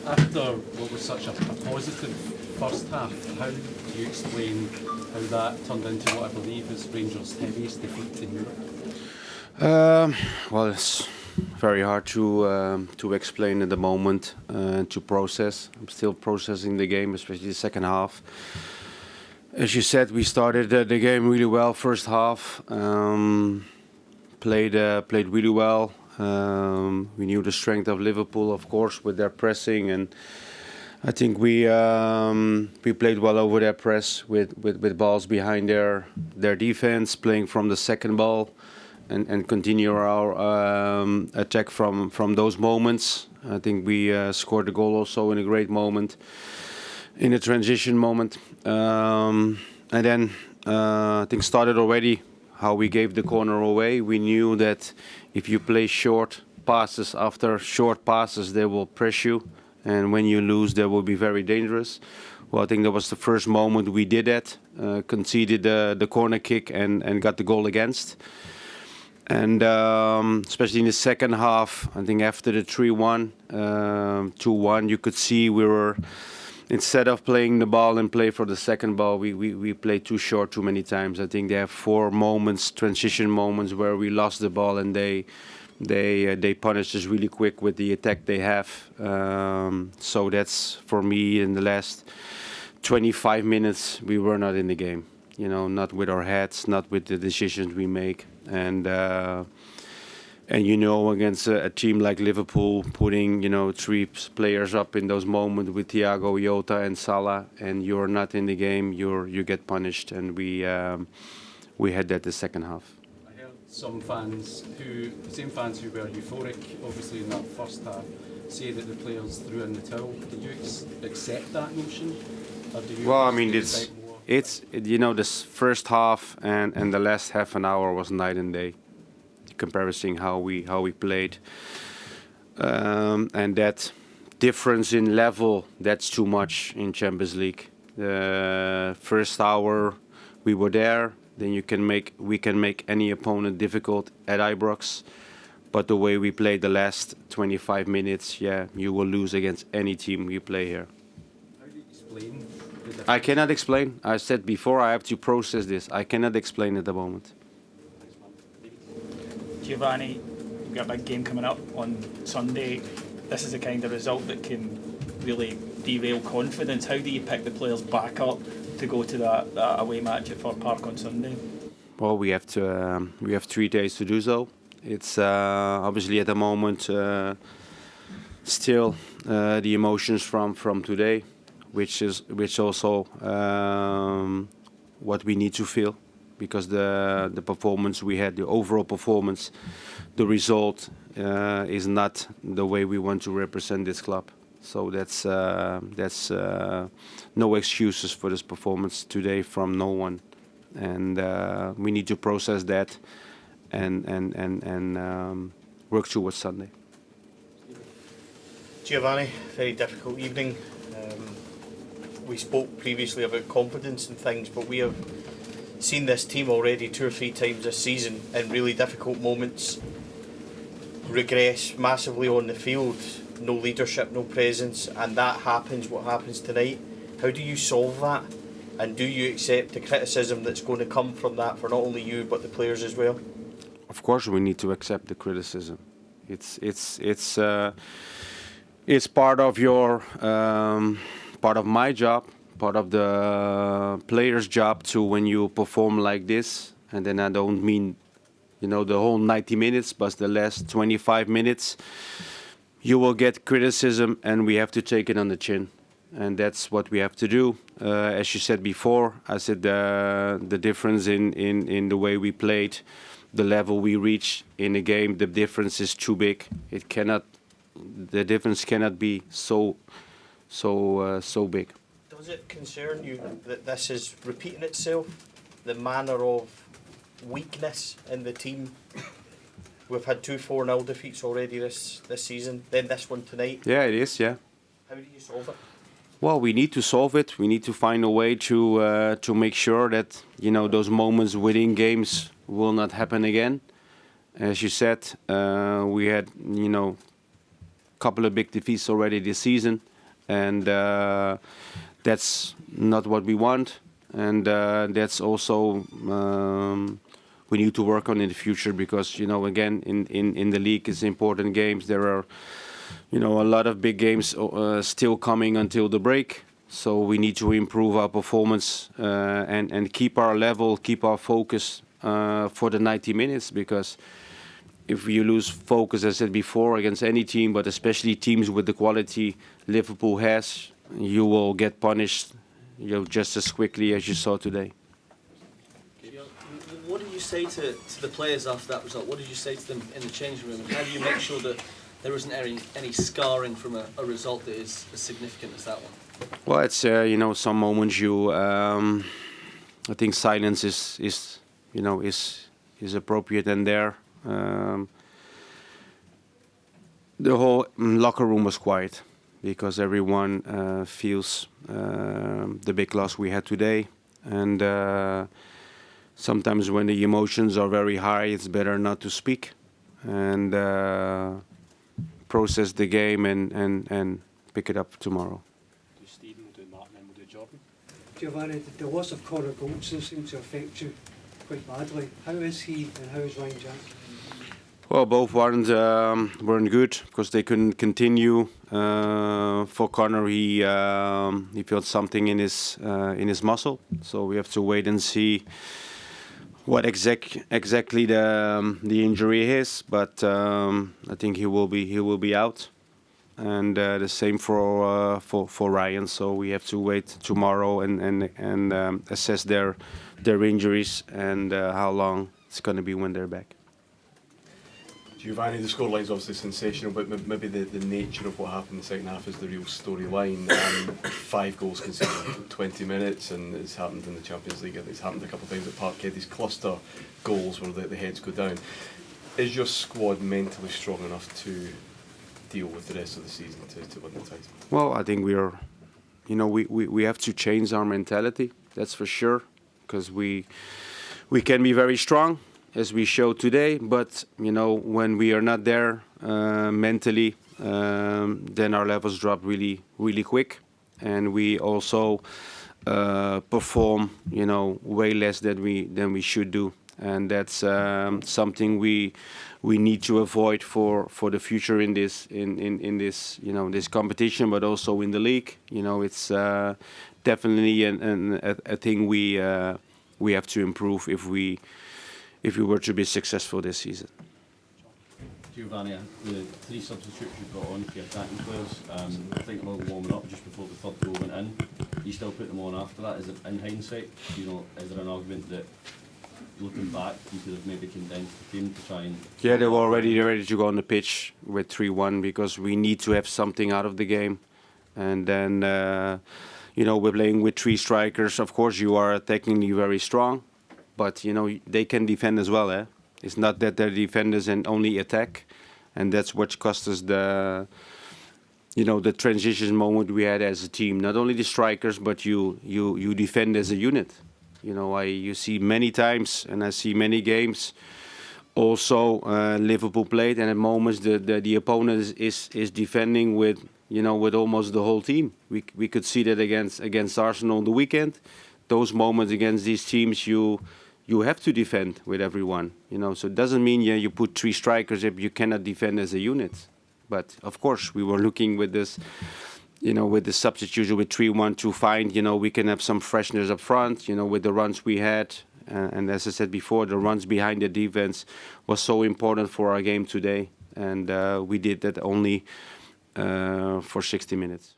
After what was such a positive first half, how do you explain how that turned into what I believe is Rangers' heaviest defeat in Europe? Well, it's very hard to explain at the moment, to process. I'm still processing the game, especially the second half. As you said, we started the game really well. First half, played really well. We knew the strength of Liverpool, of course, with their pressing, and I think we played well over their press with balls behind their defense, playing from the second ball, and continue our attack from those moments. I think we scored a goal also in a great moment, in a transition moment, and then I think started already how we gave the corner away. We knew that if you play short passes after short passes, they will press you, and when you lose, they will be very dangerous. Well, I think that was the first moment we did that, conceded the corner kick and got the goal against. And especially in the second half, I think after the 3-1, 2-1, you could see we were, instead of playing the ball and play for the second ball, we played too short too many times. I think there are 4 moments, transition moments, where we lost the ball and they punished us really quick with the attack they have. So that's, for me, in the last 25 minutes, we were not in the game. You know, not with our heads, not with the decisions we make. And you know, against a team like Liverpool, putting 3 players up in those moments with Thiago, Jota, and Salah, and you're not in the game, you get punished, and we had that the second half. I heard some fans the same fans who were euphoric, obviously, in that first half, say that the players threw in the towel. Did you accept that notion, or do you? Well, I mean, it's this first half and the last half an hour was night and day. Comparison how we played, and that difference in level, that's too much in Champions League. The first hour we were there, then we can make any opponent difficult at Ibrox, but the way we played the last 25 minutes, you will lose against any team you play here. How do you explain? I cannot explain. I said before, I have to process this. I cannot explain at the moment. Giovanni, you've got a big game coming up on Sunday. This is the kind of result that can really derail confidence. How do you pick the players back up to go to that away match at Fir Park on Sunday? Well, we have 3 days to do so. It's obviously at the moment still the emotions from today, which also what we need to feel. Because the performance we had, the overall performance, the result is not the way we want to represent this club. So that's no excuses for this performance today from no one, and we need to process that and work towards Sunday. Giovanni, very difficult evening. We spoke previously about confidence and things, but we have seen this team already 2 or 3 times this season in really difficult moments regress massively on the field. No leadership, no presence, and that happens, what happens tonight. How do you solve that? And do you accept the criticism that's going to come from that for not only you but the players as well? Of course we need to accept the criticism. It's part of your part of my job, part of the player's job too, when you perform like this. And then I don't mean the whole 90 minutes, but the last 25 minutes you will get criticism, and we have to take it on the chin, and that's what we have to do. As you said before, I said the difference in the way we played, the level we reached in the game, the difference is too big. The difference cannot be so big. Does it concern you that this is repeating itself, the manner of weakness in the team? We've had 2 4-0 defeats already this season, then this one tonight. Yeah, it is, yeah. How do you solve it? Well, we need to solve it. We need to find a way to make sure that those moments within games will not happen again. As you said, we had couple of big defeats already this season, and that's not what we want, and that's also we need to work on in the future, because again in the league, it's important games. There are a lot of big games still coming until the break. So we need to improve our performance and keep our level, keep our focus for the 90 minutes. Because if you lose focus, as I said before, against any team, but especially teams with the quality Liverpool has, you will get punished just as quickly as you saw today. What did you say to the players after that result? What did you say to them in the changing room? And how do you make sure that there isn't any scarring from a result that is as significant as that one? Well, it's some moments I think silence is appropriate, and there the whole locker room was quiet because everyone feels the big loss we had today, and sometimes when the emotions are very high, it's better not to speak and process the game and pick it up tomorrow. Stephen will do Martin and we'll do Jordan. Giovanni, the loss of Connor Goldson seems to affect you quite badly. How is he and how is Ryan Jack? Well, both weren't good because they couldn't continue. For Connor, he felt something in his muscle, so we have to wait and see what exactly the injury is. But I think he will be out. And the same for Ryan. So we have to wait tomorrow and assess their injuries and how long it's going to be when they're back. Giovanni, the scoreline's obviously sensational, but maybe the nature of what happened in the second half is the real storyline. 5 goals conceded in 20 minutes, and it's happened in the Champions League. It's happened a couple of times at Parkhead. These cluster goals where the heads go down. Is your squad mentally strong enough to deal with the rest of the season to win the title? Well, I think we have to change our mentality. That's for sure, because we can be very strong, as we showed today, but when we are not there mentally, then our levels drop really quick, and we also perform way less than we should do, and that's something we need to avoid for the future in this this competition, but also in the league. It's definitely a thing we have to improve if we were to be successful this season. Giovanni, the 3 substitutes you brought on for your attacking players, I think they were warming up just before the third goal went in. You still put them on after that. Is it, in hindsight, is there an argument that, looking back, you could have maybe condensed the team to try and... Yeah, they were already ready to go on the pitch with 3-1 because we need to have something out of the game. And then, we're playing with 3 strikers. Of course, you are technically very strong, but, they can defend as well, eh? It's not that they're defenders and only attack. And that's what cost us the transition moment we had as a team. Not only the strikers, but you defend as a unit. You see many times, and I see many games. Also, Liverpool played, and at moments the opponent is defending with almost the whole team. We could see that against Arsenal on the weekend. Those moments against these teams, you have to defend with everyone. So it doesn't mean you put 3 strikers if you cannot defend as a unit. But of course, we were looking with this. With the substitution with 3-1 to find, we can have some freshness up front, with the runs we had. And as I said before, the runs behind the defense was so important for our game today. And we did that only for 60 minutes.